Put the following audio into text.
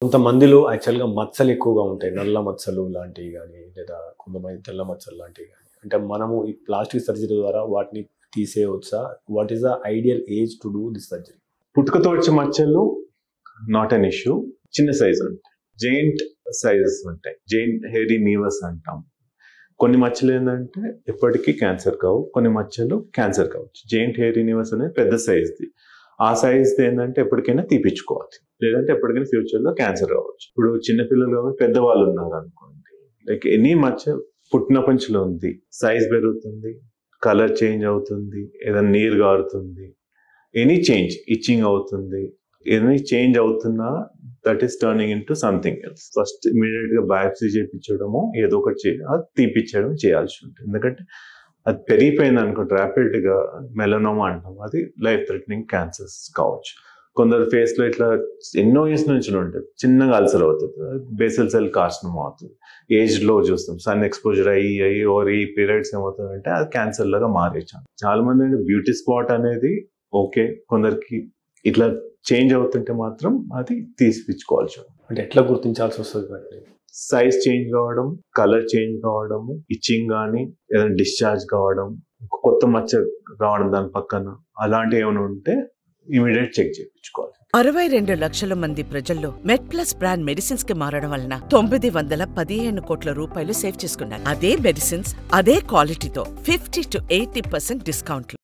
కొంతమందిలో యాక్చువల్‌గా మచ్చలు ఎక్కువగా ఉంటాయి. నల్ల మచ్చలు లాంటివి గానీ, లేదా కొంతమంది తెల్ల మచ్చలు లాంటివి గానీ. అంటే మనము ఈ ప్లాస్టిక్ సర్జరీ ద్వారా వాటిని తీసేయవచ్చా? What is the ideal age to do this surgery? పుట్టుకతో వచ్చే మచ్చలు నాట్ అన్ ఇష్యూ. చిన్న సైజు ఉంటాయి. జెయింట్ సైజెస్ ఉంటాయి. జెయింట్ హెయిరీ నీవస్ అంటాం. కొన్ని మచ్చలు ఏంటంటే ఎప్పటికీ క్యాన్సర్ కావు. కొన్ని మచ్చలు క్యాన్సర్ కావచ్చు. జెయింట్ హెయిరీ నీవస్ అనేది పెద్ద సైజ్ది. ఆ సైజ్ది ఏంటంటే ఎప్పటికైనా తీపించుకోవాలి. లేదంటే ఎప్పటికైనా ఫ్యూచర్లో క్యాన్సర్ కావచ్చు. ఇప్పుడు చిన్నపిల్లలు కాబట్టి పెద్దవాళ్ళు ఉన్నారు అనుకోండి. లైక్ ఎనీ మచ్చ పుట్టినప్పటి నుంచి ఉంది. సైజ్ పెరుగుతుంది, కలర్ చేంజ్ అవుతుంది, ఏదైనా నీరు గారుతుంది, ఎనీ చేంజ్ ఇచ్చింగ్ అవుతుంది, ఎనీ చేంజ్ అవుతున్నా that is turning in to something else. First immediate గా బయాప్సీ చేయించడము ఏదో ఒకటి అది తీపిచ్చడం చేయాల్సి ఉంటుంది. ఎందుకంటే అది పెరిగిపోయింది అనుకోండి ర్యాపిడ్ గా మెలనోమా అంటాం, అది లైఫ్ థ్రెటనింగ్ క్యాన్సర్స్ కావచ్చు. కొందరు ఫేస్ లో ఇట్లా ఎన్నో ఇయర్స్ నుంచి ఉంటుంది, చిన్నగా అల్సర్ అవుతుంది, బేసల్ సెల్ కార్సినోమా అవుతుంది. ఏజ్ లో చూస్తాం సన్ ఎక్స్పోజర్ అయ్యి ఓవర్ ఈ పీరియడ్స్ ఏమవుతుందంటే అది క్యాన్సర్ లాగా మారేచాం. చాలా మంది అంటే బ్యూటీ స్పాట్ అనేది ఓకే, కొందరికి ఇట్లా చేంజ్ అవుతుంటే మాత్రం అది తీసిపించుకోవాల్సి ఉంటుంది. అంటే ఎట్లా గుర్తించాల్సి వస్తుంది మరి? సైజ్ చేంజ్ కావడం, కలర్ చేంజ్ కావడము, ఇచ్చింగ్ కానీ ఏదైనా డిశ్చార్జ్ కావడం, కొత్త మచ్చ రావడం దాని పక్కన, అలాంటివి ఏమైనా ఉంటే ఇమీడియట్ చెక్ చేయించుకోవాలి. 62 లక్షల మంది ప్రజల్లో మెడ్ప్లస్ బ్రాండ్ మెడిసిన్స్ కి మారడం వలన 915 కోట్ల రూపాయలు సేవ్ చేసుకున్నారు. అదే మెడిసిన్స్ అదే క్వాలిటీతో 50 to 80% డిస్కౌంట్లు.